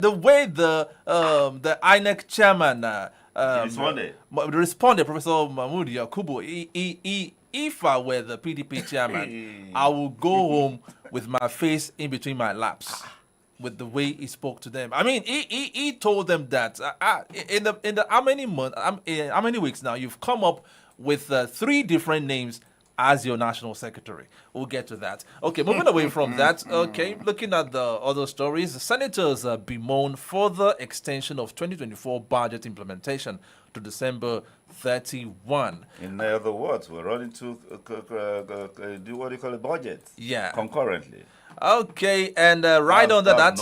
The way the INEC chairman responded, Professor Mahmoud Yakubu, if I were the PDP chairman, I would go home with my face in between my laps. With the way he spoke to them, I mean, he told them that in the how many weeks now you've come up with 3 different names as your national secretary. We'll get to that. Okay, moving away from that. Okay, looking at the other stories, the senators bemoan further extension of 2024 budget implementation to December 31. In other words, we're running to do what do you call a budget? Yeah. Concurrently. Okay, and right under that,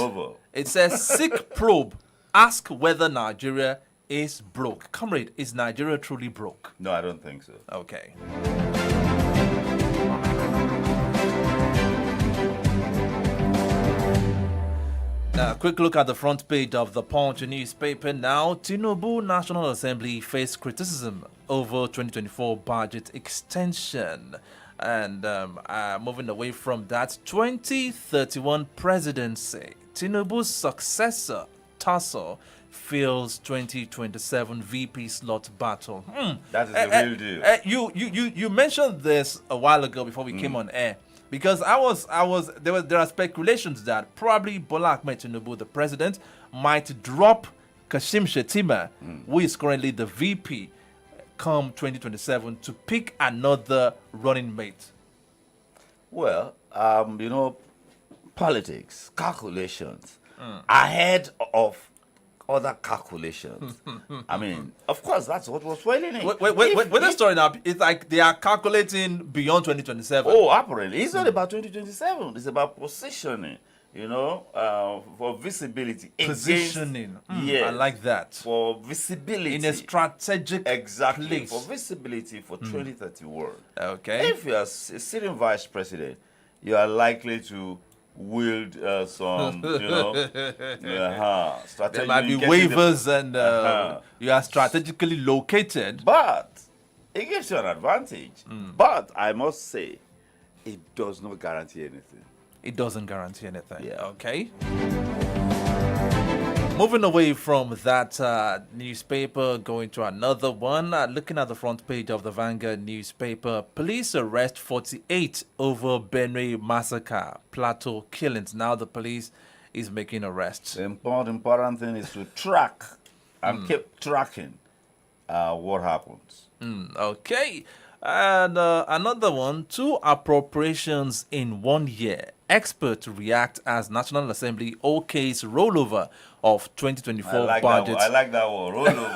it says, sick probe, ask whether Nigeria is broke. Comrade, is Nigeria truly broke? No, I don't think so. Okay. Now, a quick look at the front page of the Punch newspaper now. Tinubu National Assembly faced criticism over 2024 budget extension. And moving away from that, 2031 presidency. Tinubu's successor, Tasso, fails 2027 VP slot battle. That is the real deal. You mentioned this a while ago before we came on air. Because there are speculations that probably Bola Ahmed Tinubu, the president, might drop Kashim Shettima, who is currently the VP, come 2027 to pick another running mate. Well, politics, calculations, ahead of other calculations. I mean, of course, that's what was fueling it. With this story now, it's like they are calculating beyond 2027. Oh, apparently. It's not about 2027. It's about positioning, for visibility. Positioning. Yes. I like that. For visibility. In a strategic place. For place. visibility for 2031. Okay. If you are a sitting vice president, you are likely to wield some, there might be waivers and you are strategically located. But it gives you an advantage. But I must say, it does not guarantee anything. It doesn't guarantee anything. Yeah. Okay. Moving away from that newspaper, going to another one. Looking at the front page of the Vanguard newspaper, police arrest 48 over Benue massacre, Plateau killings. Now the police is making arrests. The important thing is to track and keep tracking what happens. Okay. And another one, 2 appropriations in 1 year. Experts react as National Assembly OK's rollover of 2024 budget. I like that one. Rollover.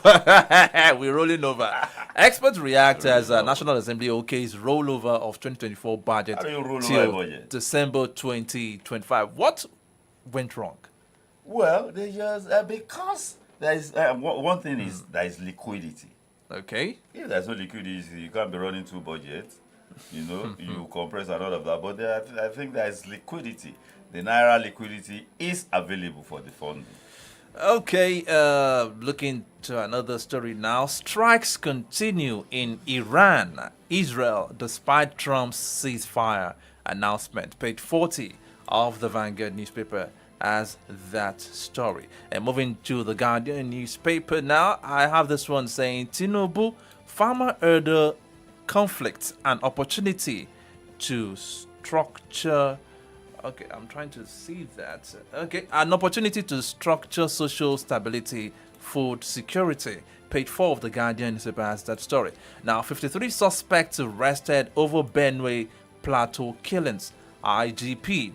Rollover. We're rolling over. Experts react as National Assembly OK's rollover of 2024 budget till December 2025. What went wrong? Well, they just because there is one thing is there is liquidity. Okay. If there's no liquidity, you can't be running 2 budgets. You compress and all of that. But I think there is liquidity. The Naira liquidity is available for the funding. Okay, looking to another story now. Strikes continue in Iran, Israel, despite Trump's ceasefire announcement. Page 40 of the Vanguard newspaper as that story. And moving to the Guardian newspaper now, I have this one saying, Tinubu, farmer herder conflict and opportunity to structure. Okay, I'm trying to see that. Okay, an opportunity to structure social stability, food security. Page 4 of the Guardian newspaper has that story. Now, 53 suspects arrested over Benue Plateau killings. IGP.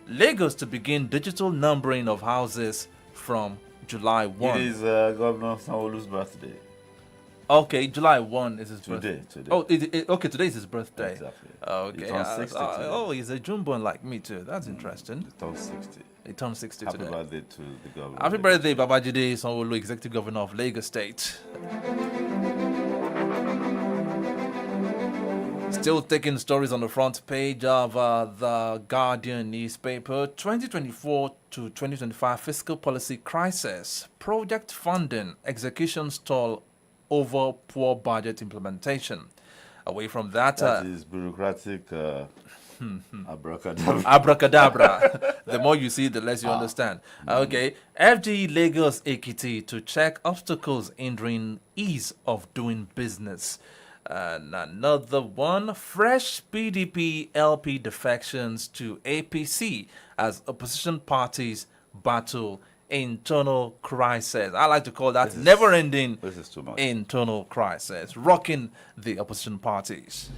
Lagos to begin digital numbering of houses from July 1. It is Governor Sanwo-Olu's birthday. Okay, July 1 is his birthday. Today. Oh, okay, today is his birthday. Exactly. Okay. He turned 60 today. He's a June born like me too. That's interesting. He turned 60. He turned 60 Happy today. birthday to the governor. Happy birthday, Babajide Sanwo-Olu, Executive Governor of Lagos State. Still taking stories on the front page of the Guardian newspaper. 2024 to 2025 fiscal policy crisis. Project funding, execution stall over poor budget implementation. Away from that... that is bureaucratic Abracadabra. Abracadabra. The more you see, the less you understand. Okay. FG Lagos Ekiti to check obstacles hindering ease of doing business. And another one, fresh PDP LP defections to APC as opposition parties battle internal crisis. I like to call that never-ending This is too much. internal crisis, rocking the opposition parties.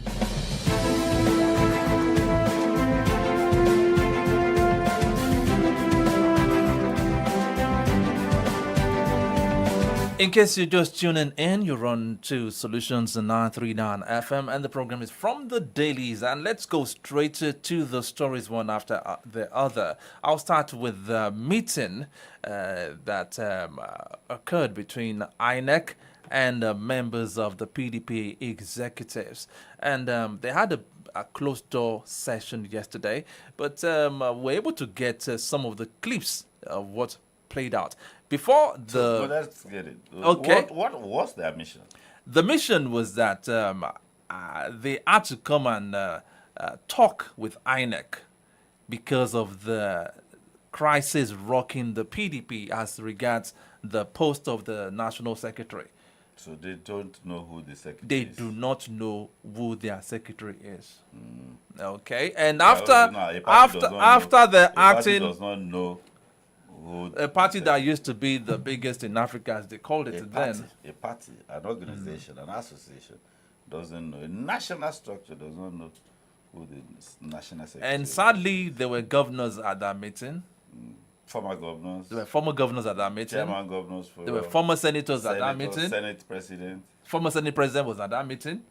In case you're just tuning in, you're on to Solutions 939 FM, and the program is From the Dailies. And let's go straight to the stories one after the other. I'll start with the meeting that occurred between INEC and members of the PDP executives. And they had a closed-door session yesterday, but we're able to get some of the clips of what played out. Before the... But let's get it. Okay. What was their mission? The mission was that they had to come and talk with INEC because of the crisis rocking the PDP as regards the post of the National Secretary. So they don't know who the secretary They is. do not know who their secretary is. Okay, and after the the party acting, does not know who a party that used to be the biggest in Africa, as they called it then. a party, an organization, an association doesn't know. A national structure does not know who the national secretary And is. sadly, there were governors at that meeting. Former governors, There were former governors at that meeting. chairman governors, There were former senators at that senators, meeting. Senate president. Former Senate president was at that meeting.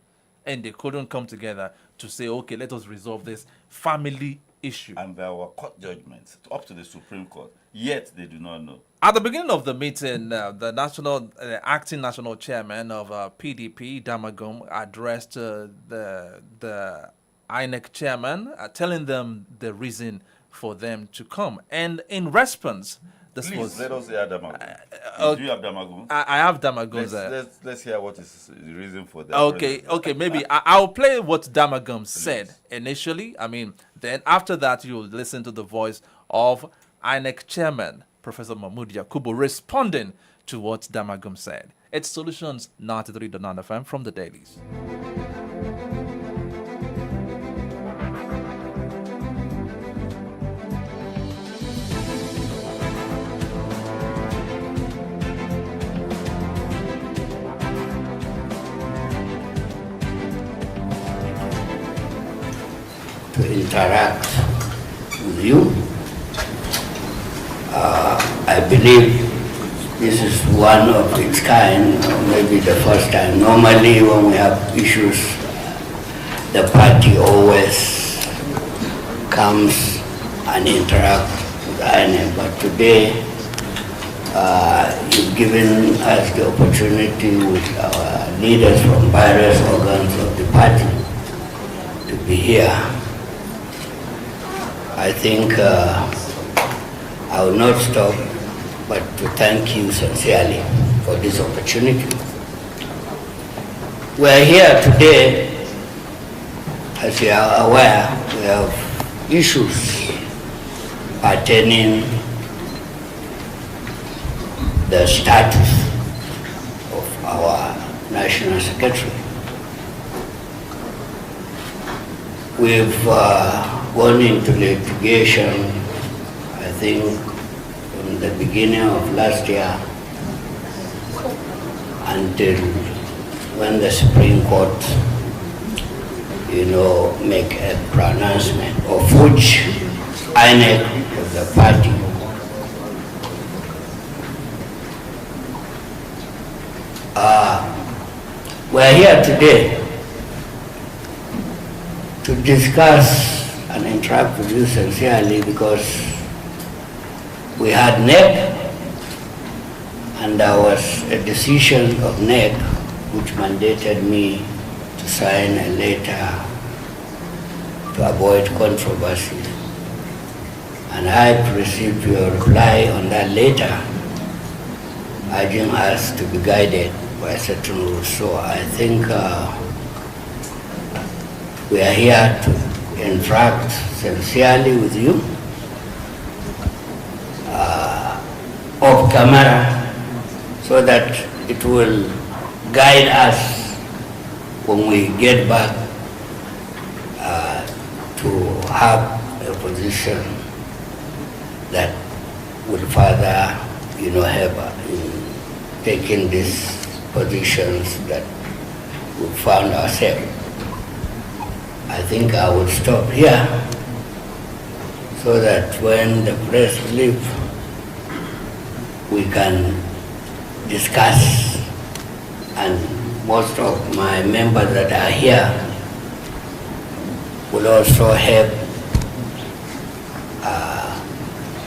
And they couldn't come together to say, okay, let us resolve this family issue. And there were court judgments up to the Supreme Court. Yet they do not know. At the beginning of the meeting, the acting national chairman of PDP, Damagum, addressed the INEC chairman, telling them the reason for them to come. And in response, this Please, was... let us hear Damagum. Do you have Damagum? I have Damagum's... Let's hear what is the reason for that. Okay, maybe I'll play what Damagum said initially. I mean, then after that, you'll listen to the voice of INEC chairman, Professor Mahmoud Yakubu, responding to what Damagum said. It's Solutions 93.9 FM from the dailies. To interact with you. I believe this is one of its kind, or maybe the first time. Normally when we have issues, the party always comes and interacts with INEC, but today you've given us the opportunity with our leaders from various organs of the party to be here. I think I will not stop but to thank you sincerely for this opportunity. We are here today, as you are aware, we have issues pertaining the status of our National Secretary. We've gone into litigation, I think, from the beginning of last year until when the Supreme Court, make a pronouncement of which INEC was the party. We're here today to discuss and interact with you sincerely because we had NEC and there was a decision of NEC which mandated me to sign a letter to avoid controversy. And I received your reply on that letter urging us to be guided by certain rules. So I think we are here to interact sincerely with you off camera so that it will guide us when we get back to have a position that will further, help in taking these positions that we found ourselves. I think I will stop here so that when the press leave, we can discuss, and most of my members that are here will also help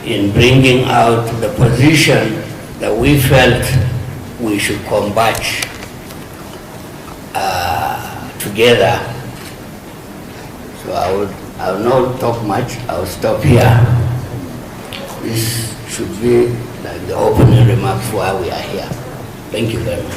in bringing out the position that we felt we should combat together. So I will not talk much. I will stop here. This should be like the opening remarks why we are here. Thank you very much.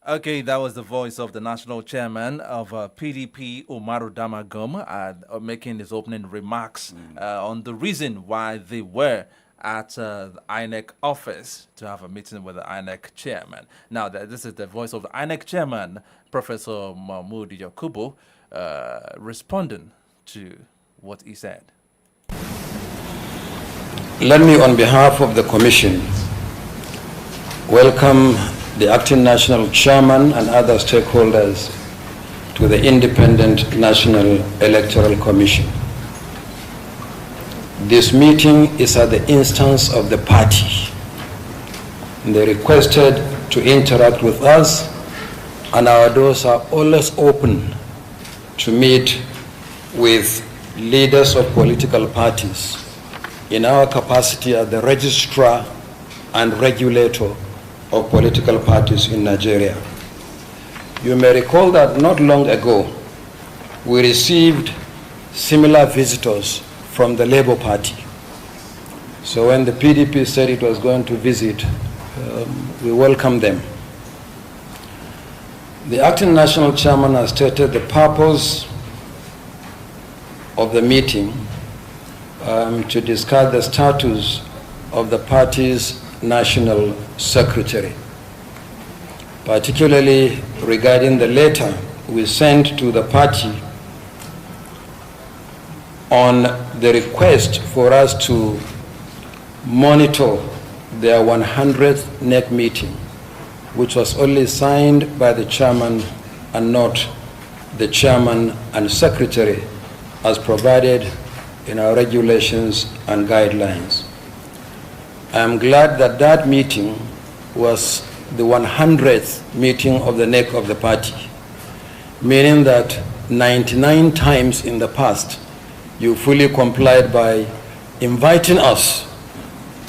Okay, that was the voice of the national chairman of PDP, Umaru Damagum, making his opening remarks on the reason why they were at the INEC office to have a meeting with the INEC chairman. Now, this is the voice of the INEC chairman, Professor Mahmoud Yakubu, responding to what he said. Let me, on behalf of the Commission, welcome the Acting National Chairman and other stakeholders to the Independent National Electoral Commission. This meeting is at the instance of the party. They requested to interact with us, and our doors are always open to meet with leaders of political parties in our capacity as the registrar and regulator of political parties in Nigeria. You may recall that not long ago, we received similar visitors from the Labour Party. So when the PDP said it was going to visit, we welcomed them. The acting national chairman has stated the purpose of the meeting to discuss the status of the party's national secretary, particularly regarding the letter we sent to the party on the request for us to monitor their 100th NEC meeting, which was only signed by the chairman and not the chairman and secretary as provided in our regulations and guidelines. I am glad that that meeting was the 100th meeting of the NEC of the party, meaning that 99 times in the past you fully complied by inviting us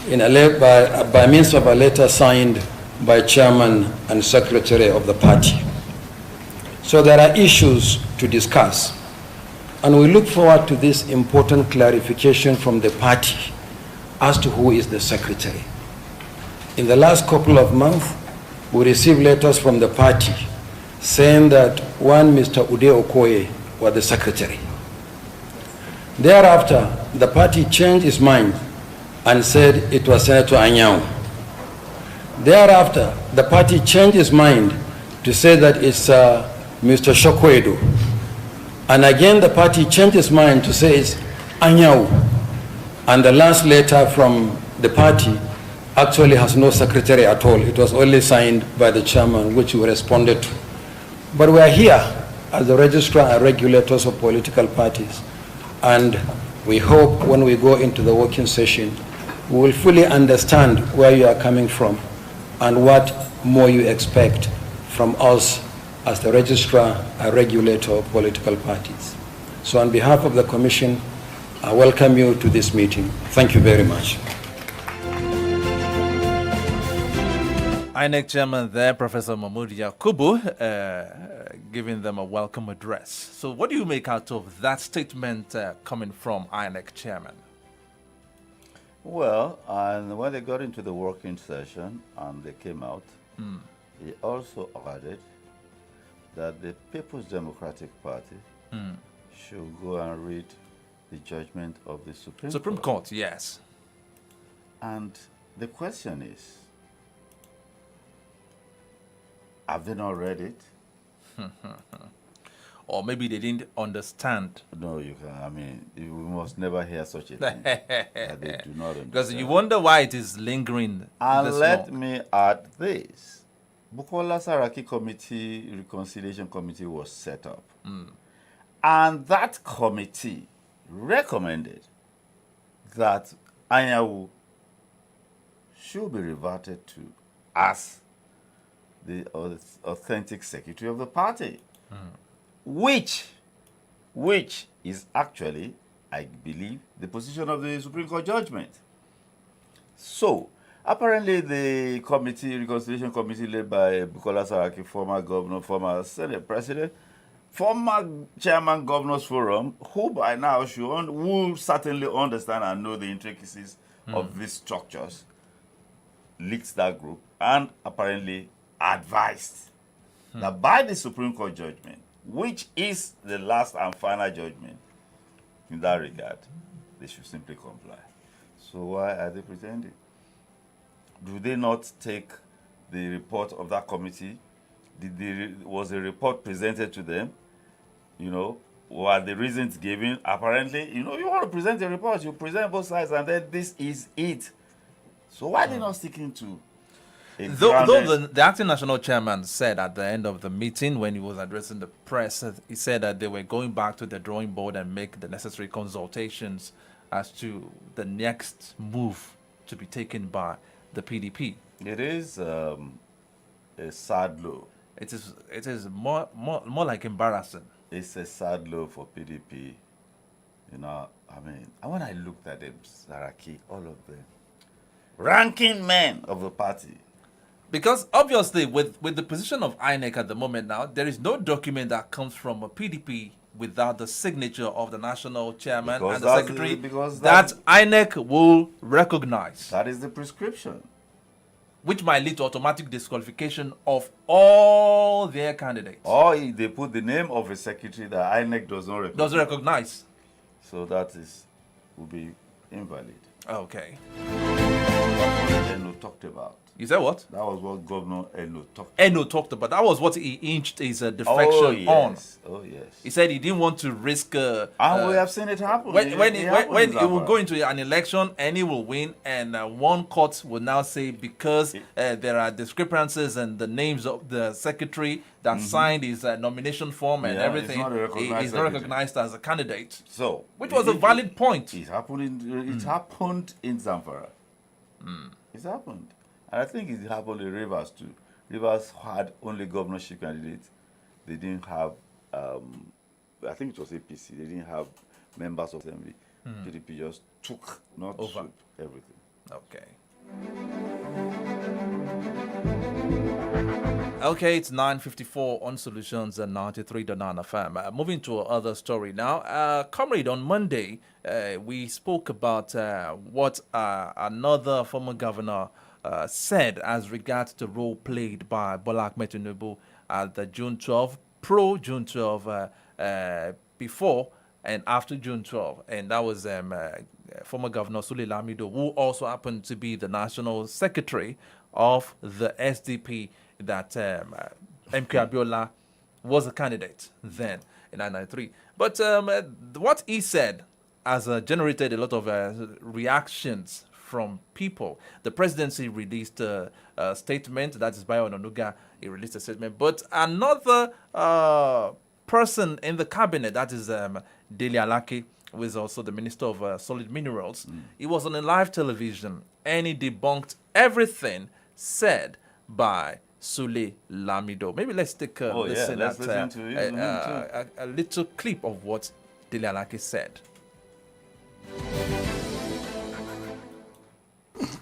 by means of a letter signed by chairman and secretary of the party. So there are issues to discuss, and we look forward to this important clarification from the party as to who is the secretary. In the last couple of months, we received letters from the party saying that one Mr. Ude Okoye was the secretary. Thereafter, the party changed its mind and said it was Senator Anyao. Thereafter, the party changed its mind to say that it's Mr. Shokwedo. And again, the party changed its mind to say it's Anyao. And the last letter from the party actually has no secretary at all. It was only signed by the chairman, which we responded to. But we are here as the registrar and regulators of political parties. And we hope when we go into the working session, we will fully understand where you are coming from and what more you expect from us as the registrar and regulator of political parties. So on behalf of the Commission, I welcome you to this meeting. Thank you very much. INEC chairman there, Professor Mahmoud Yakubu, giving them a welcome address. So what do you make out of that statement coming from INEC chairman? Well, and when they got into the working session and they came out, he also added that the People's Democratic Party should go and read the judgment of the Supreme Court, yes. And the question is, have they not read it? Or maybe they didn't understand. No, you can. I mean, we must never hear such a thing. That they do not understand. Because you wonder why it is lingering. And this let long. me add this. Bukola Saraki Committee, Reconciliation Committee was set up. And that committee recommended that Anyawu should be reverted to as the authentic secretary of the party. Which is actually, I believe, the position of the Supreme Court judgment. So, apparently the committee, Reconciliation Committee led by Bukola Saraki, former governor, former Senate president, former chairman Governors Forum, who by now will certainly understand and know the intricacies of these structures, leaked that group and apparently advised that by the Supreme Court judgment, which is the last and final judgment in that regard, they should simply comply. So why are they pretending? Do they not take the report of that committee? Was a report presented to them? You know, were the reasons given? Apparently, you know, you want to present a report, you present both sides, and then this is it. So why are they not sticking to Though the acting national chairman said at the end of the meeting when he was addressing the press, he said that they were going back to the drawing board and make the necessary consultations as to the next move to be taken by the PDP. It is a sad blow. It is more like embarrassing. It's a sad blow for PDP. You know, I mean, when I looked at them, Saraki, all of them, ranking men of the party. Because obviously, with the position of INEC at the moment now, there is no document that comes from a PDP without the signature of the national chairman Because and the that's secretary because that that's- INEC will recognize, That is the prescription. which might lead to automatic disqualification of all their candidates. Or they put the name of a secretary that INEC does not recognize. Doesn't recognize. So that will be invalid. Okay. Eno talked about. You said what? That was what Governor Eno talked Eno talked about. That was what he inched his defection on. Oh, yes. He said he didn't want to risk. And we have seen it happen. When happened in he will Zamfara. go into an election and he will win, and one court will now say because there are discrepancies in the names of the secretary that signed his nomination form and Yeah, everything, he's not a recognized he's not secretary. recognized as a candidate. So, Which was a valid point. It happened in Zamfara. It happened. And I think it happened in Rivers too. Rivers had only governorship candidates. They didn't have, I think it was APC, they didn't have members of assembly. PDP just took, not Over. everything. Okay. Okay, it's 9:54 on Solutions and 93.9 FM. Moving to another story now. Comrade, on Monday, we spoke about what another former governor said as regards the role played by Bola Ahmed Tinubu at the June 12, pro-June 12, before and after June 12. And that was former Governor Sule Lamido, who also happened to be the National Secretary of the SDP that MK Abiola was a candidate then in 1993. But what he said has generated a lot of reactions from people. The presidency released a statement, that is Bayo Onanuga, he released a statement. But another person in the cabinet, that is Dele Alake, who is also the Minister of Solid Minerals, he was on a live television and he debunked everything said by Sule Lamido. Maybe let's take a listen let's at listen to him a little clip of what Dele Alake said.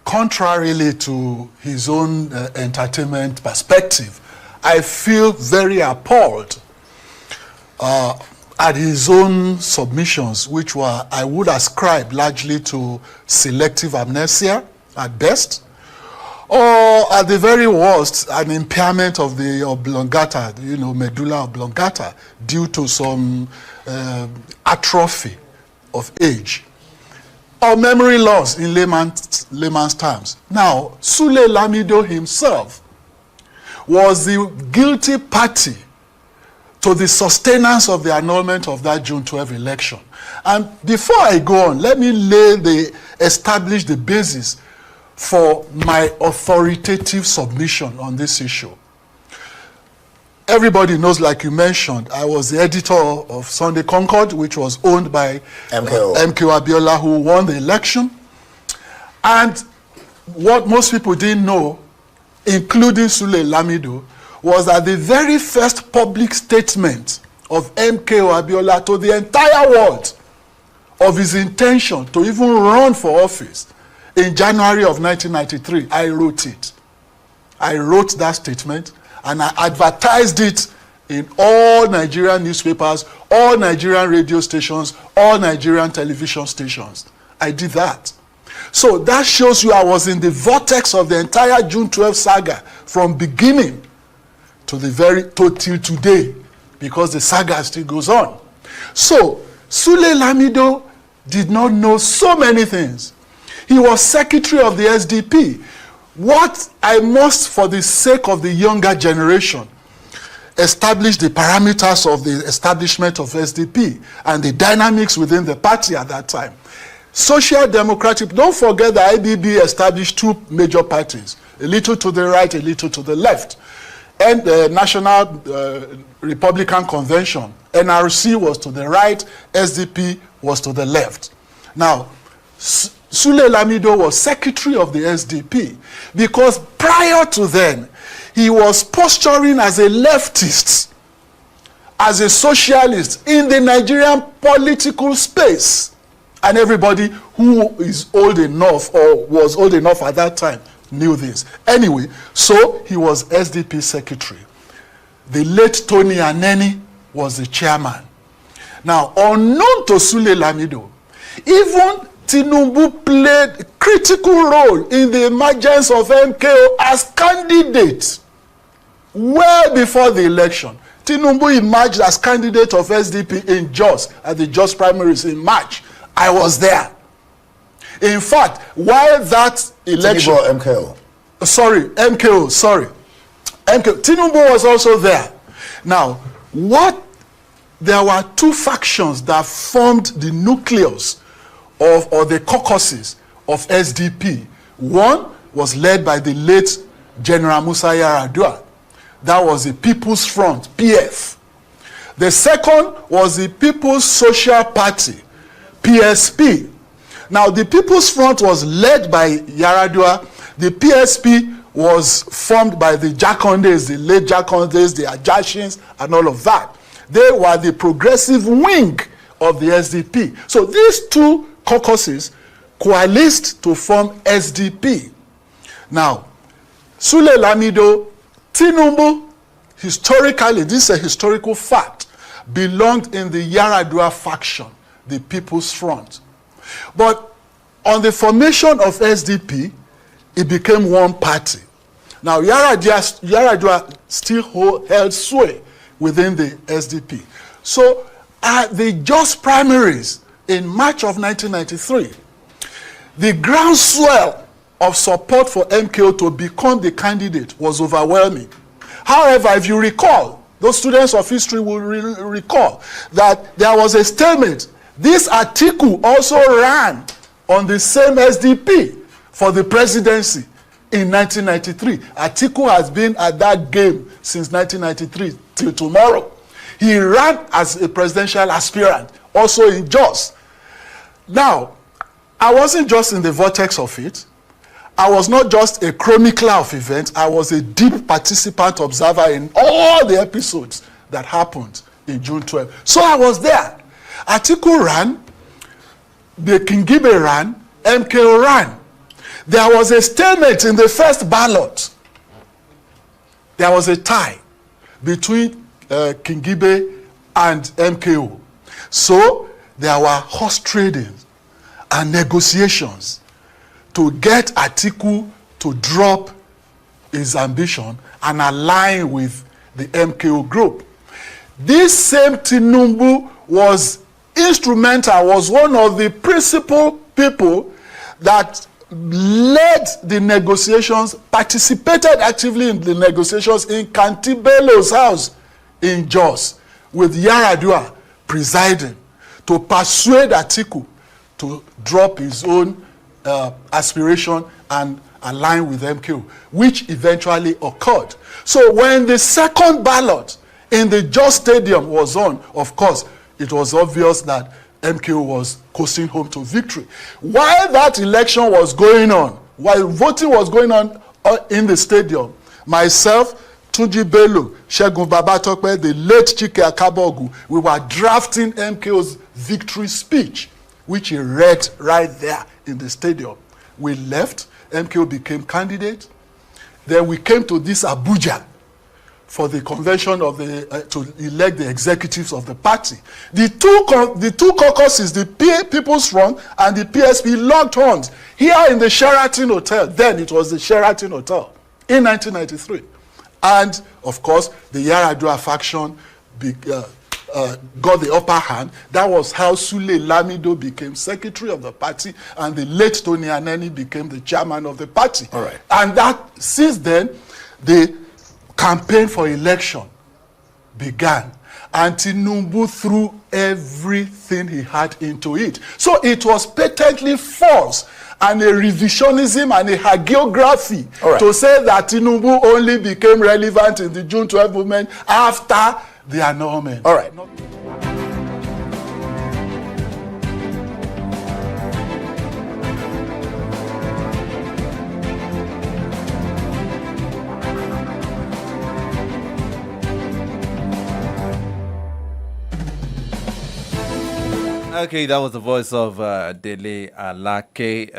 Contrarily to his own entertainment perspective, I feel very appalled at his own submissions, which were, I would ascribe largely to selective amnesia at best, or at the very worst, an impairment of the oblongata, medulla oblongata, due to some atrophy of age, or memory loss in layman's terms. Now, Sule Lamido himself was the guilty party to the sustenance of the annulment of that June 12 election. And before I go on, let me establish the basis for my authoritative submission on this issue. Everybody knows, like you mentioned, I was the editor of Sunday Concord, which was owned by MKO Abiola, who won the election. And what most people didn't know, including Sule Lamido, was that the very first public statement of MKO Abiola to the entire world of his intention to even run for office in January of 1993, I wrote it. I wrote that statement and I advertised it in all Nigerian newspapers, all Nigerian radio stations, all Nigerian television stations. I did that. So that shows you I was in the vortex of the entire June 12 saga from beginning to till today, because the saga still goes on. So Sule Lamido did not know so many things. He was secretary of the SDP. What I must, for the sake of the younger generation, establish the parameters of the establishment of SDP and the dynamics within the party at that time. Social Democratic, don't forget that IBB established two major parties, a little to the right, a little to the left. And the National Republican Convention, NRC was to the right, SDP was to the left. Now, Sule Lamido was secretary of the SDP because prior to then, he was posturing as a leftist, as a socialist in the Nigerian political space. And everybody who is old enough or was old enough at that time knew this. Anyway, so he was SDP secretary. The late Tony Aneni was the chairman. Now, unknown to Sule Lamido, even Tinubu played a critical role in the emergence of MKO as candidate well before the election. Tinubu emerged as candidate of SDP in Jos at the Jos primaries in March. I was there. In fact, while that election... MKO. MKO. Tinubu was also there. Now, there were two factions that formed the nucleus or the caucuses of SDP. One was led by the late General Musa Yar'Adua. That was the People's Front, PF. The second was the People's Social Party, PSP. Now, the People's Front was led by Yar'Adua. The PSP was formed by the Jakondes, the late Jakondes, the Ajashins, and all of that. They were the progressive wing of the SDP. So these two caucuses coalesced to form SDP. Now, Sule Lamido, Tinubu, historically, this is a historical fact, belonged in the Yar'Adua faction, the People's Front. But on the formation of SDP, it became one party. Now, Yar'Adua still held sway within the SDP. So, at the Jos primaries in March of 1993, the groundswell of support for MKO to become the candidate was overwhelming. However, if you recall, those students of history will recall that there was a stalemate. This Atiku also ran on the same SDP for the presidency in 1993. Atiku has been at that game since 1993 till tomorrow. He ran as a presidential aspirant, also in Jos. Now, I wasn't just in the vortex of it. I was not just a chronicler of events. I was a deep participant observer in all the episodes that happened in June 12. So I was there. Atiku ran, the Kingibe ran, MKO ran. There was a stalemate in the first ballot. There was a tie between Kingibe and MKO. So there were horse trading and negotiations to get Atiku to drop his ambition and align with the MKO group. This same Tinubu was instrumental, was one of the principal people that led the negotiations, participated actively in the negotiations in Kanti-Bello's house in Jos, with Yar'Adua presiding, to persuade Atiku to drop his own aspiration and align with MKO, which eventually occurred. So when the second ballot in the Jos Stadium was on, of course, it was obvious that MKO was coasting home to victory. While that election was going on, while voting was going on in the stadium, myself, Tunji Bello, Segun Babatope, the late Chike Akabogu, we were drafting MKO's victory speech, which he read right there in the stadium. We left, MKO became candidate. Then we came to this Abuja for the convention of the to elect the executives of the party. The two caucuses, the People's Front and the PSP, locked horns here in the Sheraton Hotel. Then it was the Sheraton Hotel in 1993, and of course the Yar'Adua faction got the upper hand. That was how Sule Lamido became secretary of the party, and the late Tony Aneni became the chairman of the party. All right. And that since then, the campaign for election began, and Tinubu threw everything he had into it. So it was patently false and a revisionism and a hagiography to say that Tinubu only became relevant in the June 12 movement after the annulment. All right. Okay, that was the voice of Dele Alake,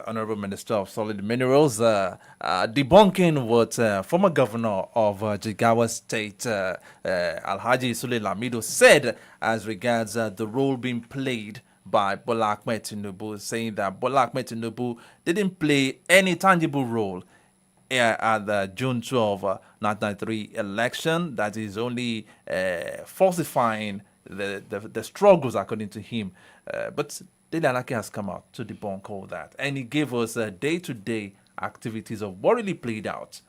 Honorable Minister of Solid Minerals, debunking what former governor of Jigawa State, Alhaji Sule Lamido, said as regards the role being played by Bola Ahmed Tinubu, saying that Bola Ahmed Tinubu didn't play any tangible role at the June 12, 1993 election, that is only falsifying the struggles, according to him. But Dele Alake has come out to debunk all that, and he gave us day-to-day activities of what really played out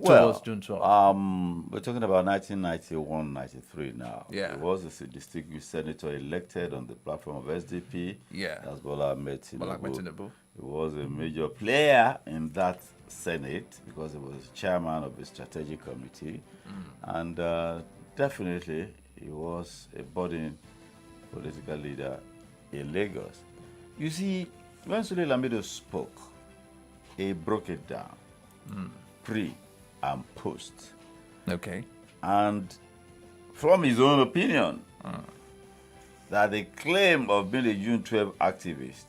towards June 12. We're talking about 1991-93 now. Yeah. There was a distinguished senator elected on the platform of SDP. Yeah. That's Bola Ahmed Tinubu. Bola Ahmed Tinubu. He was a major player in that Senate because he was chairman of the strategic committee. And definitely he was a budding political leader in Lagos. You see, when Sule Lamido spoke, he broke it down, pre and post. Okay. And from his own opinion, that the claim of being a June 12 activist.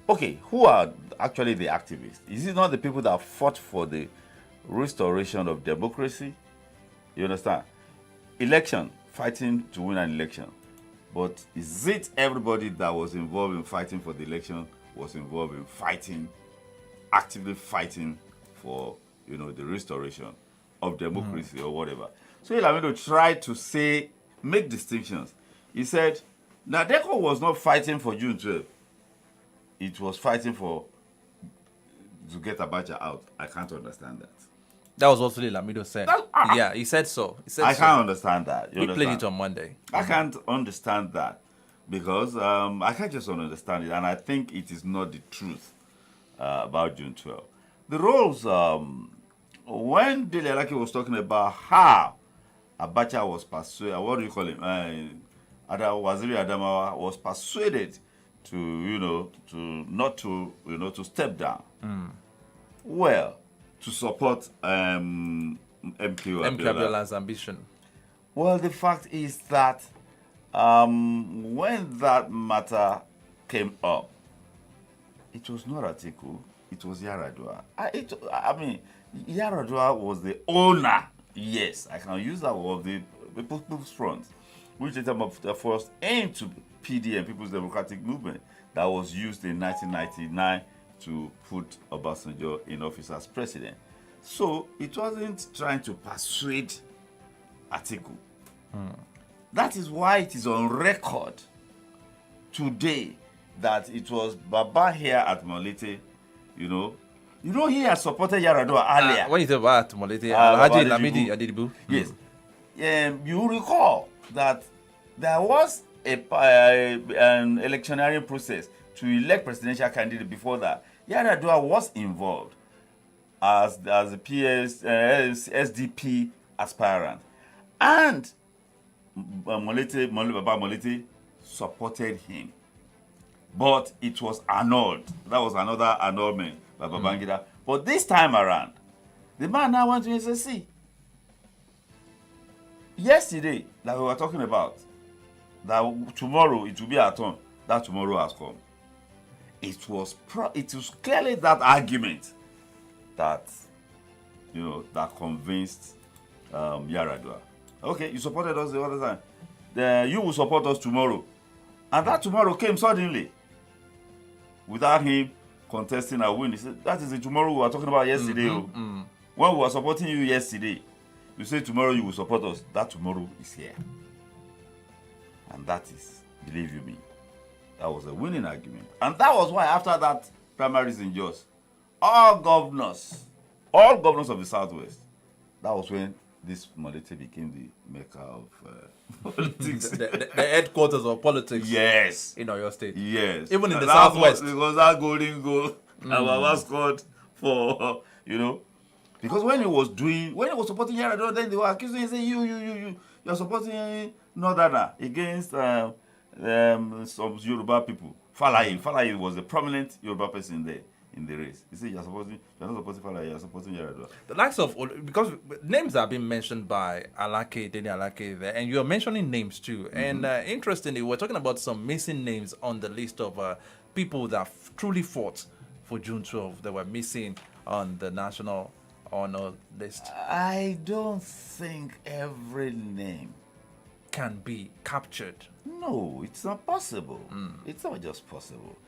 Okay, who are actually the activists? Is it not the people that fought for the restoration of democracy? You understand? Election, fighting to win an election. But is it everybody that was involved in fighting for the election was involved in fighting, actively fighting for, you know, the restoration of democracy or whatever? So Lamido tried to say, make distinctions. He said, Nadeko was not fighting for June 12. It was fighting to get Abacha out. I can't understand that. That was what Sule Lamido said. Yeah, he said so. I can't understand that. He played it on Monday. I can't understand that because I can't just understand it, and I think it is not the truth about June 12. The roles, when Dele Alake was talking about how Abacha was persuaded, what do you call him? Waziri Adamawa was persuaded to, to step down. Well, to support MK Abiola's ambition. Well, the fact is that when that matter came up, it was not Atiku, it was Yar'Adua. I mean, Yar'Adua was the owner, yes, I can use that word, the People's Front, which in terms of the first aim to PDM, People's Democratic Movement, that was used in 1999 to put Obasanjo in office as president. So it wasn't trying to persuade Atiku. That is why it is on record today that it was Baba here at Molete, you know. You know, he had supported Yaradua earlier. When you say about Molete, Baba Alhaji Lamidi Adedibu. Yes. You recall that there was an electioneering process to elect presidential candidate before that. Yaradua was involved as a SDP aspirant. And Baba Molete supported him. But it was annulled. That was another annulment by Babangida. But this time around, the man now wants to say, see, yesterday, that we were talking about, that tomorrow it will be our turn, that tomorrow has come. It was clearly that argument that, you know, that convinced Yaradua. Okay, you supported us the other time. You will support us tomorrow. And that tomorrow came suddenly, without him contesting a win. He said, that is the tomorrow we were talking about yesterday. When we were supporting you yesterday, you say tomorrow you will support us. That tomorrow is here. And that is, believe you me, that was a winning argument. And that was why after that primaries in Jos, all governors of the Southwest, that was when this Molete became the mecca of politics. the headquarters of politics. Yes. In Oyo State. Yes. Even in the Southwest. Because that golden goal Baba scored for, you know, because when he was supporting Yaradua, then they were accusing him, saying, you're supporting Northerner against some Yoruba people. Falaye was a prominent Yoruba person there in the race. He said, you're not supporting Falaye, you're supporting Yaradua. The likes of, because names have been mentioned by Alake, Deni Alake there, and you're mentioning names too. And interestingly, we're talking about some missing names on the list of people that truly fought for June 12. They were missing on the national honor list. I don't think every name can be captured. No, it's not possible. It's not just possible.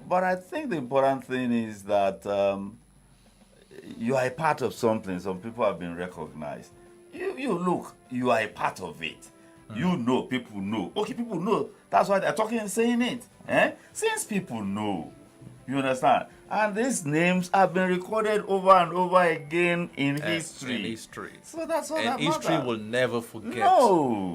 But I think the important thing is that you are a part of something. Some people have been recognized. You look, you are a part of it. You know, people know. Okay, people know. That's why they're talking and saying it. Since people know, you understand? And these names have been recorded over and over again in history. In history. So that's all that history matters. will never forget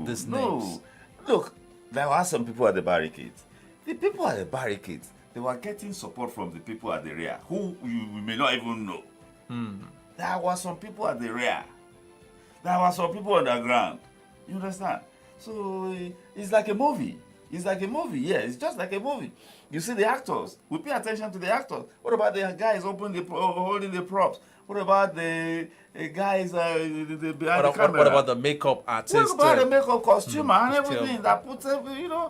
these names. Look, there were some people at the barricades. The people at the barricades, they were getting support from the people at the rear, who you may not even know. There were some people at the rear. There were some people on the ground. You understand? So it's like a movie. It's like a movie, yeah. It's just like a movie. You see the actors. We pay attention to the actors. What about the guys holding the props? What about the guys behind the camera? What about the makeup artist? What about the makeup costumer and everything that puts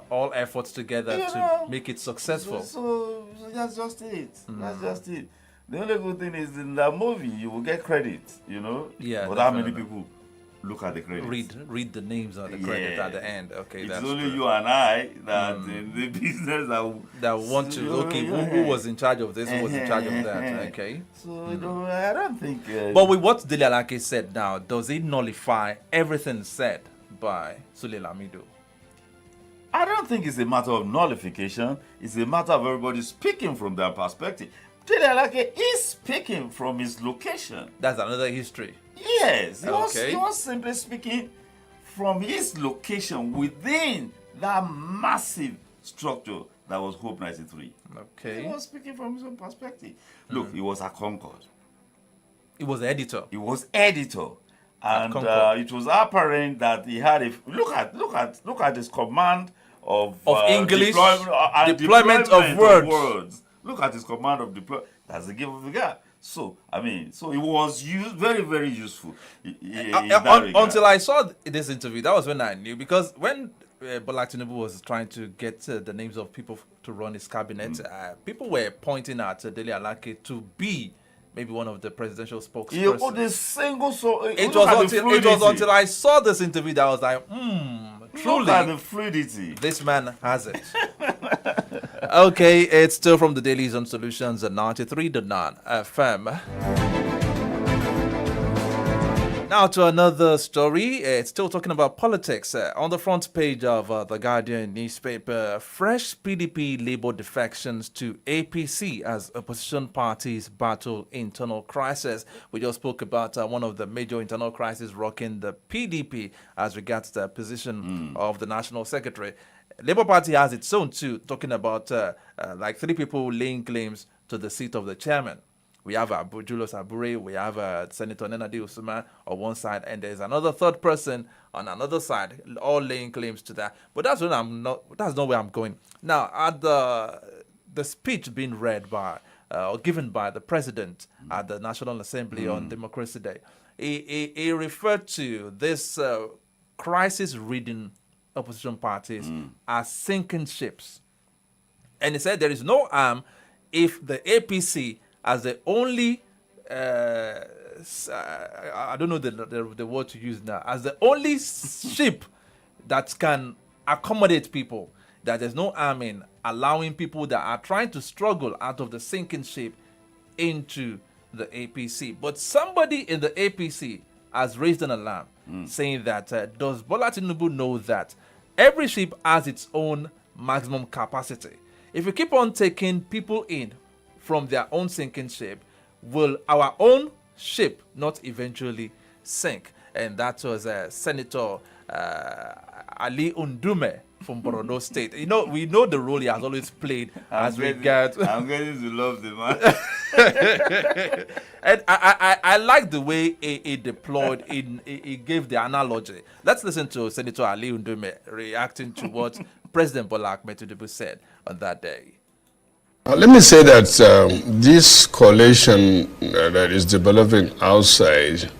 all efforts together to make it successful. So that's just it. That's just it. The only good thing is in that movie you will get credit, you know. Yeah. But how many people look at the credit? Read the names of the credit at the end. Okay, it's that's only true. you and I that in the business that want to. Okay, who was in charge of this? Who was in charge of that? Okay. So I don't think. But with what Dele Alake said now, does it nullify everything said by Sule Lamido? I don't think it's a matter of nullification. It's a matter of everybody speaking from their perspective. Dele Alake is speaking from his location. That's another history. Yes, he Okay. was simply speaking from his location within that massive structure that was Hope 93. Okay. He was speaking from his own perspective. Look, he was at Concord. He was the editor. He was editor. And Concord. it was apparent that he had a look at his command of English deployment of words. Look at his command of deployment. That's the gift of the guy. So it was very, very useful. Until I saw this interview, that was when I knew, because when Bola Tinubu was trying to get the names of people to run his cabinet, people were pointing at Dele Alake to be maybe one of the presidential spokespersons. It was until I saw this interview that I was like, truly, look at the fluidity. this man has it. Okay, it's still from the Daily Zone Solutions at 93.9 FM. Now to another story. It's still talking about politics. On the front page of the Guardian newspaper, fresh PDP Labour defections to APC as opposition parties battle internal crisis. We just spoke about one of the major internal crises rocking the PDP as regards the position of the National Secretary. Labour Party has its own too, talking about like 3 people laying claims to the seat of the chairman. We have Julius Abure, we have Senator Nenadi Usman on one side, and there's another third person on another side, all laying claims to that. But that's not where I'm going. Now, at the speech being read by or given by the president at the National Assembly on Democracy Day, he referred to this crisis-ridden opposition parties as sinking ships. And he said there is no harm if the APC as the only, I don't know the word to use now, as the only ship that can accommodate people, that there's no harm in allowing people that are trying to struggle out of the sinking ship into the APC. But somebody in the APC has raised an alarm, saying that does Bola Tinubu know that every ship has its own maximum capacity? If you keep on taking people in from their own sinking ship, will our own ship not eventually sink? And that was Senator Ali Undume from Borno State. You know, we know the role he has always played as regards. I'm getting to love the man. And I like the way he deployed, he gave the analogy. Let's listen to Senator Ali Undume reacting to what President Bola Ahmed Tinubu said on that day. Let me say that this coalition that is developing outside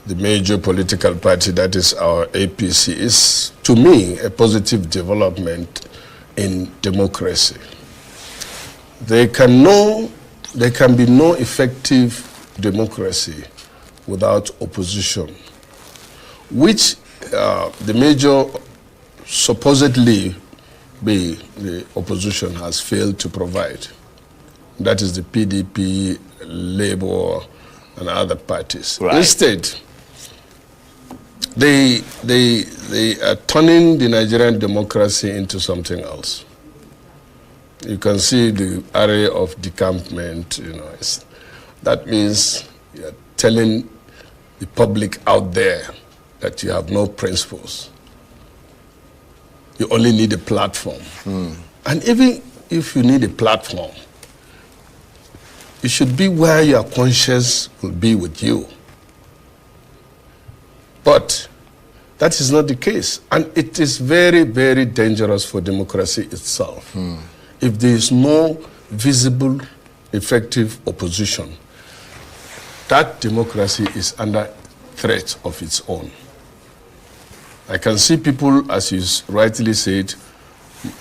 the major political party, that is our APC, is, to me, a positive development in democracy. There can be no effective democracy without opposition, which the major supposedly the opposition has failed to provide. That is the PDP, Labour, and other parties. Right. Instead, they are turning the Nigerian democracy into something else. You can see the array of decampment. That means you're telling the public out there that you have no principles. You only need a platform. And even if you need a platform, it should be where your conscience will be with you. But that is not the case. And it is very, very dangerous for democracy itself. If there is no visible, effective opposition, that democracy is under threat of its own. I can see people, as you rightly said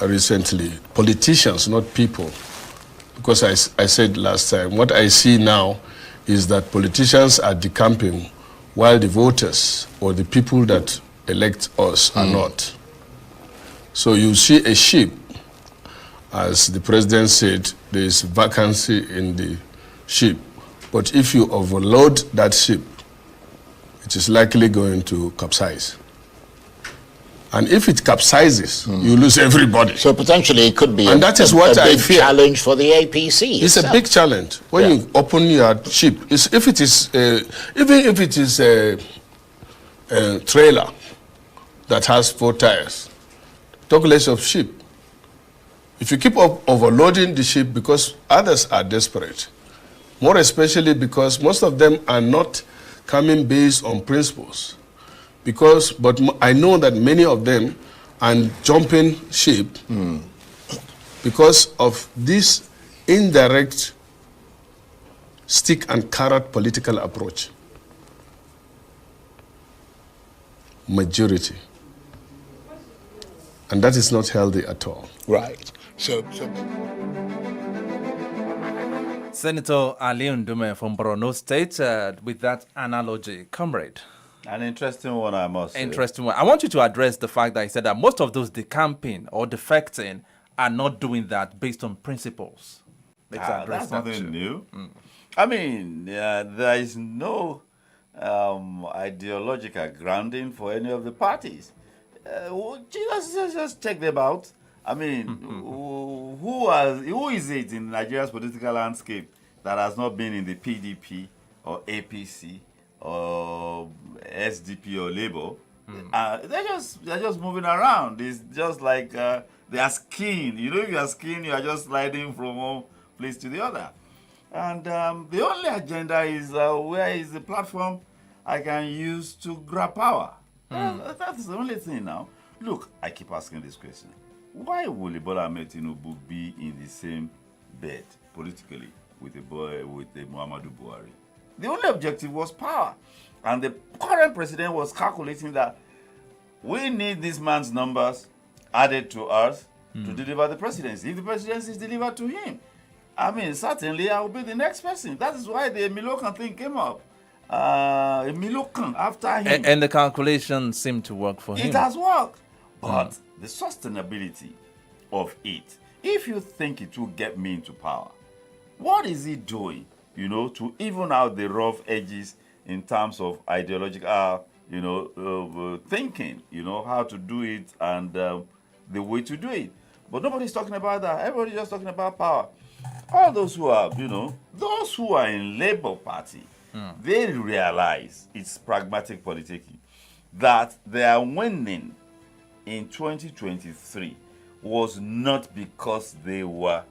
recently, politicians, not people. Because I said last time, what I see now is that politicians are decamping while the voters or the people that elect us are not. So you see a ship, as the president said, there is vacancy in the ship. But if you overload that ship, it is likely going to capsize. And if it capsizes, you lose everybody. So potentially it could be and that is what a I big fear. challenge for the APC. It's a big challenge. When you open your ship, if it is, even if it is a trailer that has 4 tires, talk less of ship. If you keep overloading the ship because others are desperate, more especially because most of them are not coming based on principles. But I know that many of them are jumping ship because of this indirect stick and carrot political approach. Majority. And that is not healthy at all. Right. So Senator Ali Undume from Borno State with that analogy. Comrade. An interesting one, I must say. Interesting one. I want you to address the fact that he said that most of those decamping or defecting are not doing that based on principles. Let's address That's that nothing too. new. I mean, there is no ideological grounding for any of the parties. Just check them out. I mean, who is it in Nigeria's political landscape that has not been in the PDP or APC or SDP or Labour? They're just moving around. It's just like they are skiing. You know, if you are skiing, you are just sliding from one place to the other. And the only agenda is where is the platform I can use to grab power. That's the only thing now. Look, I keep asking this question. Why will Bola Ahmed Tinubu be in the same bed politically with the Muhammadu Buhari? The only objective was power. And the current president was calculating that we need this man's numbers added to us to deliver the presidency. If the presidency is delivered to him, I mean, certainly I will be the next person. That is why the Milokan thing came up. Milokan after him. And the calculation seemed to work for him. It has worked. But the sustainability of it, if you think it will get me into power, what is he doing, to even out the rough edges in terms of ideological, thinking, how to do it and the way to do it. But nobody's talking about that. Everybody's just talking about power. All those who are, those who are in Labour Party, they realize it's pragmatic politicking, that their winning in 2023 was not because they were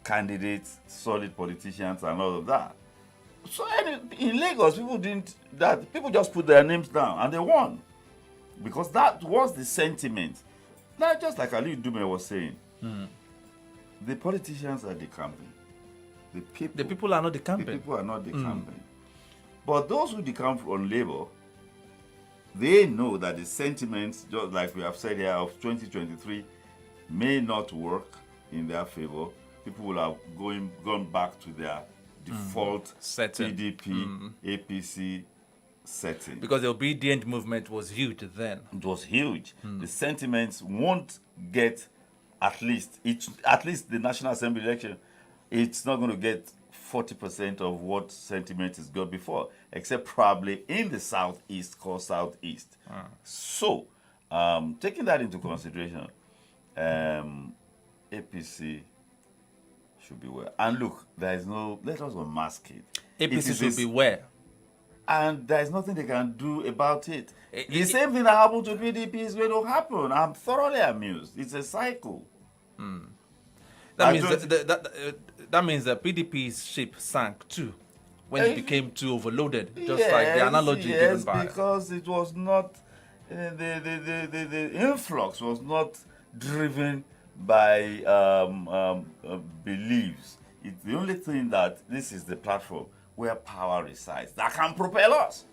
candidates, solid politicians and all of that. So in Lagos, people just put their names down and they won. Because that was the sentiment. Now, just like Ali Dume was saying, the politicians are decamping. The people are not decamping. The people are not decamping. But those who decamp on Labour, they know that the sentiments, just like we have said here, of 2023 may not work in their favor. People will have gone back to their default setting. PDP, APC setting. Because the obedient movement was huge then. It was huge. The sentiments won't get at least the National Assembly election, it's not going to get 40% of what sentiment has got before, except probably in the southeast, called southeast. So, taking that into consideration, APC should be where. And look, there is no, let us unmask it. APC should be where? And there is nothing they can do about it. The same thing that happened to PDP is going to happen. I'm thoroughly amused. It's a cycle. That means that PDP's ship sank too when it became too overloaded. Just like the analogy given by. Because it was not the influx was not driven by beliefs. It's the only thing that this is the platform where power resides that can propel us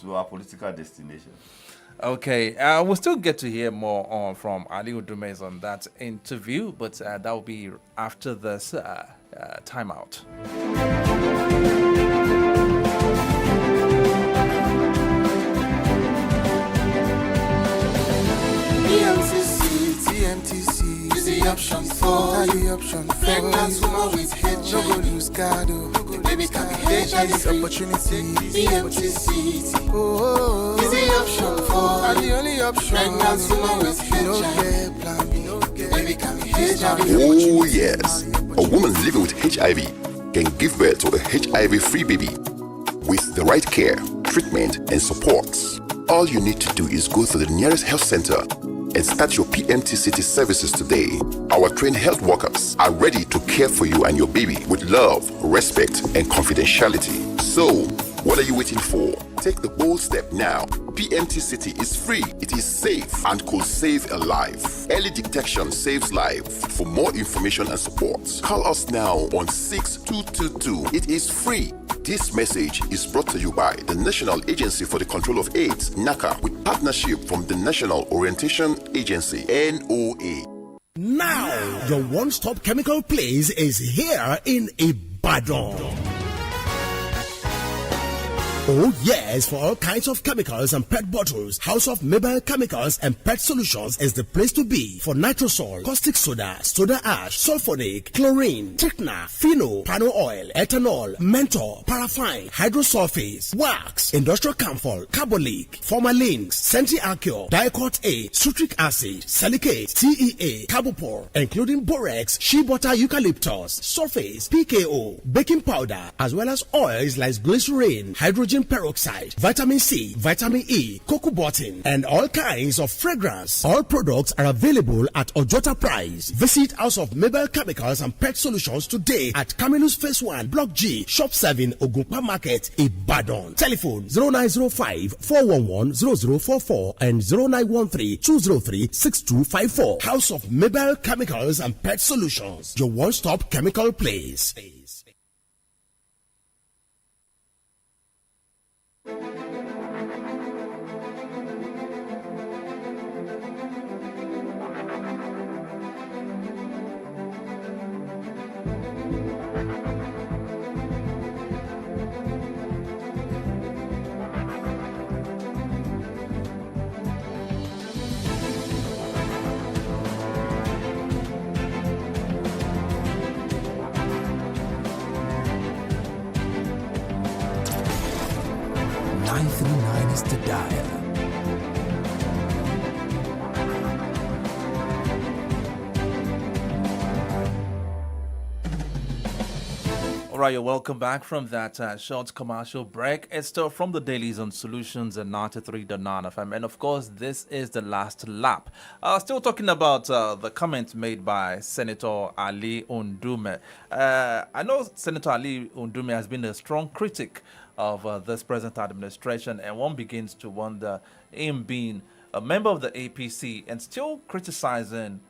to our political destination. Okay, we'll still get to hear more from Ali Udumez on that interview, but that will be after this timeout. TMTC is the option for the option for pregnant woman with HIV. No go lose God, the baby can be HIV. This opportunity, TMTC is the option for the only option. Pregnant woman with HIV. No get plan B, the baby can be HIV. Oh yes, a woman living with HIV can give birth to a HIV-free baby with the right care, treatment, and supports. All you need to do is go to the nearest health center and start your PMTCT services today. Our trained health workers are ready to care for you and your baby with love, respect, and confidentiality. So, what are you waiting for? Take the bold step now. PMTCT is free, it is safe, and could save a life. Early detection saves life. For more information and support, call us now on 6222. It is free. This message is brought to you by the National Agency for the Control of AIDS, NACA, with partnership from the National Orientation Agency, NOA. Now, your one-stop chemical place is here in Ibadan. Oh yes, for all kinds of chemicals and pet bottles, House of Mabel Chemicals and Pet Solutions is the place to be. For nitrosol, caustic soda, soda ash, sulfonic, chlorine, trichna, phenol, pano oil, ethanol, menthol, paraffin, hydrosulfates, wax, industrial camphor, carbolic, formalin, centiacure, diacort A, citric acid, silicate, TEA, carbopor, including borax, shea butter, eucalyptus, sulfates, PKO, baking powder, as well as oils like glycerin, hydrogen peroxide, vitamin C, vitamin E, cocoa button, and all kinds of fragrance. All products are available at Ojota price. Visit House of Mabel Chemicals and Pet Solutions today at Camillus Phase 1, Block G, Shop 7, Ogunpa Market, Ibadan. Telephone 0905 411 0044 and 0913 203 6254. House of Mabel Chemicals and Pet Solutions, your one-stop chemical place. Is to dial. All right, you're welcome back from that short commercial break. It's still from the Dailies on Solutions and 93.9 FM. And of course, this is the last lap. Still talking about the comment made by Senator Ali Undume. I know Senator Ali Undume has been a strong critic of this present administration, and one begins to wonder, him being a member of the APC and still criticizing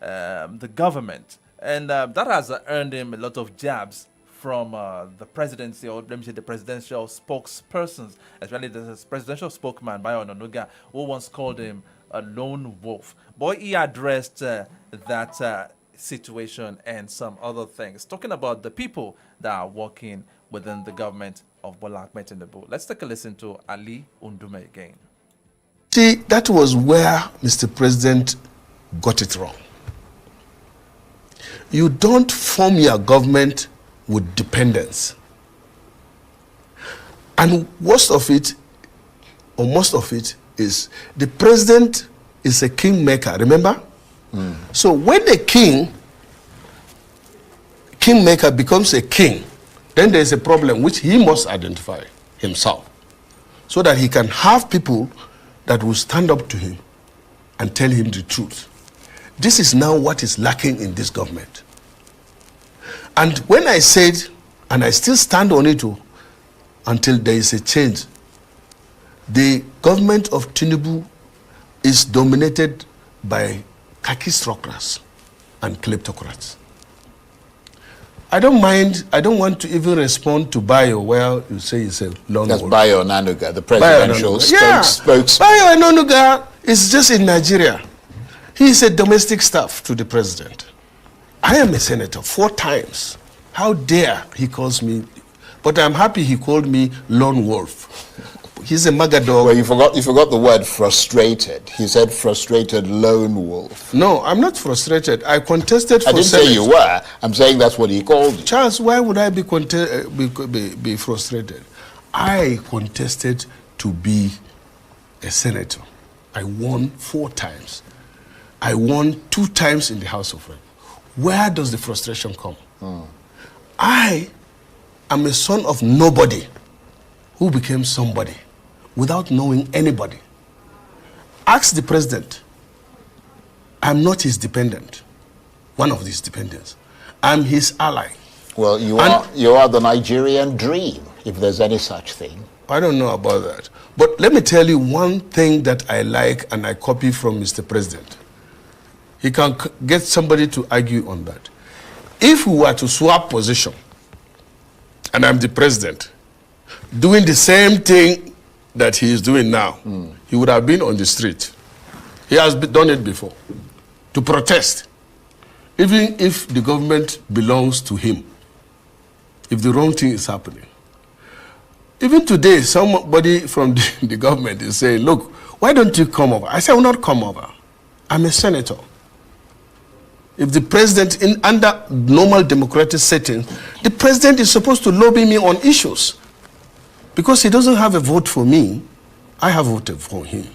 the government, and that has earned him a lot of jabs from the presidency, or let me say the presidential spokespersons, especially the presidential spokesman Bayo Onanuga, who once called him a lone wolf. Boy, he addressed that situation and some other things, talking about the people that are working within the government of Bola Ahmed Tinubu. Let's take a listen to Ali Undume again. See, that was where Mr. President got it wrong. You don't form your government with dependence. And most of it is the president is a kingmaker, remember? So when the kingmaker becomes a king, then there's a problem which he must identify himself, so that he can have people that will stand up to him and tell him the truth. This is now what is lacking in this government. And when I said, and I still stand on it until there is a change, the government of Tinubu is dominated by kakistocrats and kleptocrats. I don't want to even respond to Bayo, where you say it's a lone wolf. That's Bayo Onanuga, the presidential spokesman. Bayo Onanuga is just in Nigeria. He is a domestic staff to the president. I am a senator 4 times. How dare he calls me, but I'm happy he called me lone wolf. He's a magadog. Well, you forgot the word frustrated. He said frustrated lone wolf. No, I'm not frustrated. I contested for I didn't say you were. I'm saying that's what he called you. Charles, why would I be frustrated? I contested to be a senator. I won 4 times. I won 2 times in the House of Reps. Where does the frustration come? I am a son of nobody who became somebody without knowing anybody. Ask the president. I'm not his dependent, one of his dependents. I'm his ally. Well, you are the Nigerian dream, if there's any such thing. I don't know about that. But let me tell you one thing that I like and I copy from Mr. President. He can get somebody to argue on that. If we were to swap position, and I'm the president, doing the same thing that he is doing now, he would have been on the street. He has done it before, to protest. Even if the government belongs to him, if the wrong thing is happening. Even today, somebody from the government is saying, look, why don't you come over? I say, I will not come over. I'm a senator. If the president, under normal democratic settings, the president is supposed to lobby me on issues. Because he doesn't have a vote for me, I have voted for him.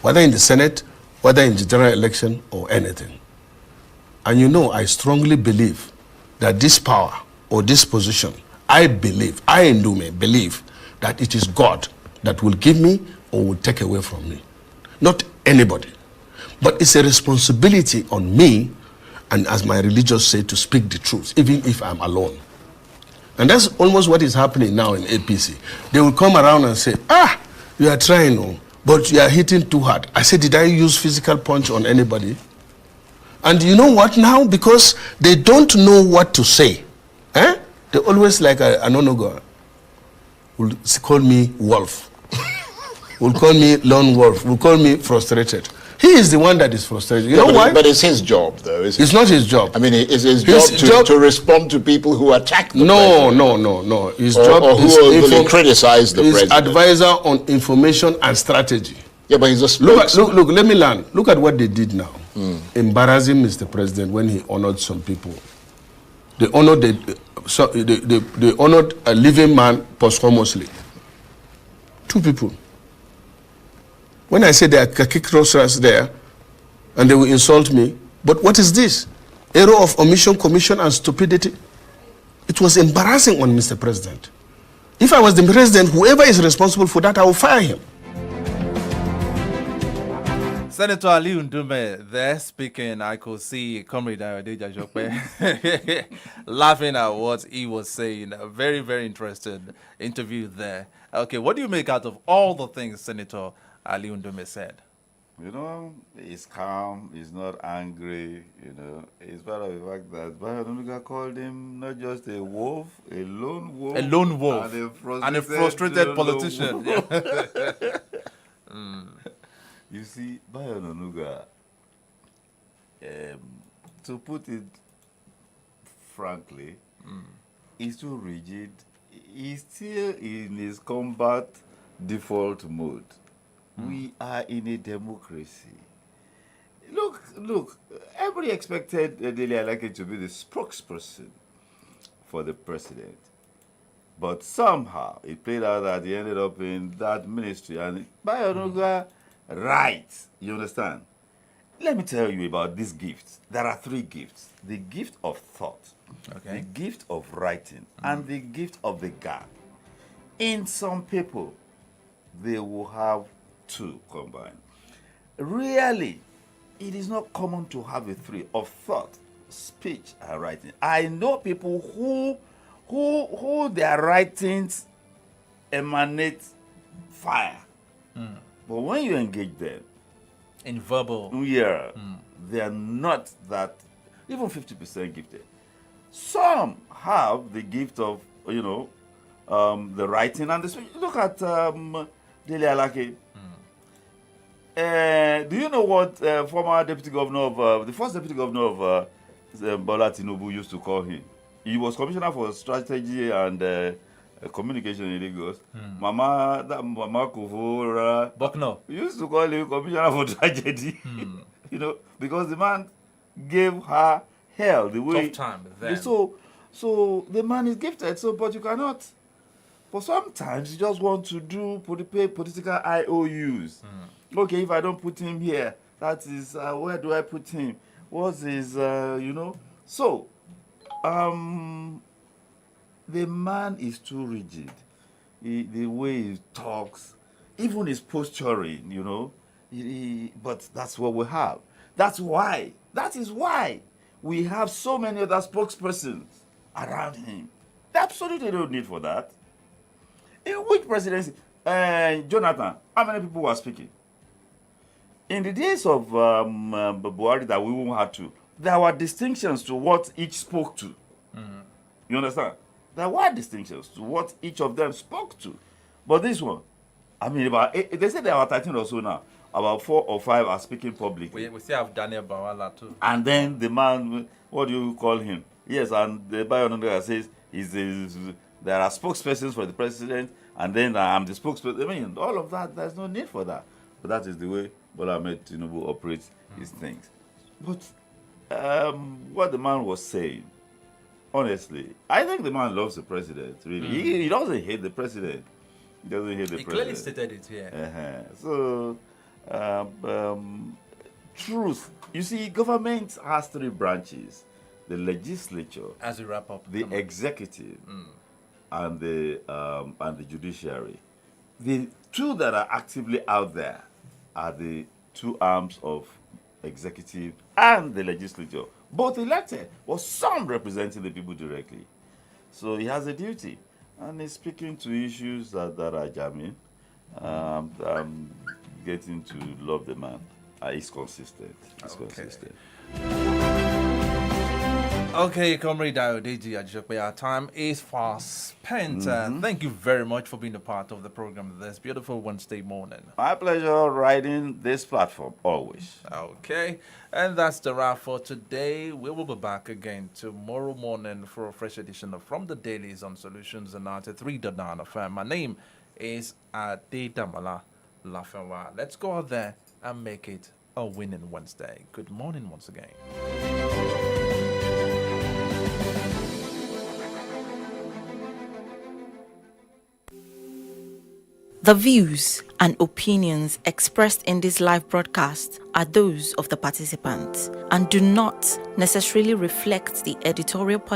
Whether in the Senate, whether in the general election, or anything. And you know, I strongly believe that this power or this position, I believe that it is God that will give me or will take away from me. Not anybody. But it's a responsibility on me, and as my religious say, to speak the truth, even if I'm alone. And that's almost what is happening now in APC. They will come around and say, you are trying, but you are hitting too hard. I said, did I use physical punch on anybody? And you know what now? Because they don't know what to say. They always like an onogo will call me wolf, will call me lone wolf, will call me frustrated. He is the one that is frustrated. You know why? But it's his job, though, isn't it? It's not his job. I mean, it's his job to respond to people who attack the president. No. His job or who will criticize the president. He's advisor on information and strategy. Yeah, but he's a spokesman. Look, let me learn. Look at what they did now. Embarrassing Mr. President when he honored some people. They honored they honored a living man posthumously. 2 people. When I say there are kickroasters there, and they will insult me, but what is this? Error of omission, commission, and stupidity? It was embarrassing on Mr. President. If I was the president, whoever is responsible for that, I will fire him. Senator Ali Ndume there speaking. I could see Comrade Adeja Jope laughing at what he was saying. A very, very interesting interview there. Okay, what do you make out of all the things Senator Ali Ndume said? You know, he's calm, he's not angry, you know. It's part of the fact that Bayonuga called him not just a wolf, a lone wolf. A lone wolf. And a frustrated politician. You see, Bayonuga, to put it frankly, is too rigid. He's still in his combat default mode. We are in a democracy. Look, everybody expected Dele Alake to be the spokesperson for the president. But somehow it played out that he ended up in that ministry. And Bayonuga, right, you understand? Let me tell you about these gifts. There are 3 gifts. The gift of thought, the gift of writing, and the gift of the gap. In some people, they will have 2 combined. Really, it is not common to have a 3 of thought, speech, and writing. I know people who their writings emanate fire. But when you engage them in verbal, they are not that, even 50% gifted. Some have the gift of, the writing and the speech. Look at Dele Alake. Do you know what former deputy governor of, the first deputy governor of Bola Tinubu used to call him? He was commissioner for strategy and communication in Lagos. Mama Kufora Bucknor used to call him commissioner for tragedy. Because the man gave her hell the way. Tough time then. So the man is gifted. But you cannot. But sometimes you just want to do political IOUs. Okay, if I don't put him here, that is where do I put him? What's his So the man is too rigid. The way he talks, even his posturing, but that's what we have. That is why we have so many other spokespersons around him. They absolutely don't need for that. In which presidency? Jonathan, how many people were speaking? In the days of Buhari that we won't have to, there were distinctions to what each spoke to. You understand? There were distinctions to what each of them spoke to. But this one, they said there are 13 or so now. About 4 or 5 are speaking publicly. We still have Daniel Bawala too. And then the man, what do you call him? Yes, and the Bayonuga says There are spokespersons for the president, and then I'm the spokesperson. I mean, all of that, there's no need for that. But that is the way Bola Ahmed Tinubu operates his things. But what the man was saying, honestly, I think the man loves the president, really. He doesn't hate the president. He doesn't hate the He president. clearly stated it here. So, truth. You see, government has three branches: the legislature, As we wrap up, the come on. executive, and the judiciary. The two that are actively out there are the two arms of executive and the legislature, both elected, or some representing the people directly. So he has a duty, and he's speaking to issues that are germane. I'm getting to love the man. He's consistent. He's consistent. Okay, Comrade Ayodeji Ajisope, our time is fast spent. Thank you very much for being a part of the program this beautiful Wednesday morning. My pleasure riding this platform, always. Okay, and that's the wrap for today. We will be back again tomorrow morning for a fresh edition of From the Dailies on Solutions and 93.9 FM. My name is Adedamola Lafenwa. Let's go out there and make it a winning Wednesday. Good morning once again. The views and opinions expressed in this live broadcast are those of the participants and do not necessarily reflect the editorial policy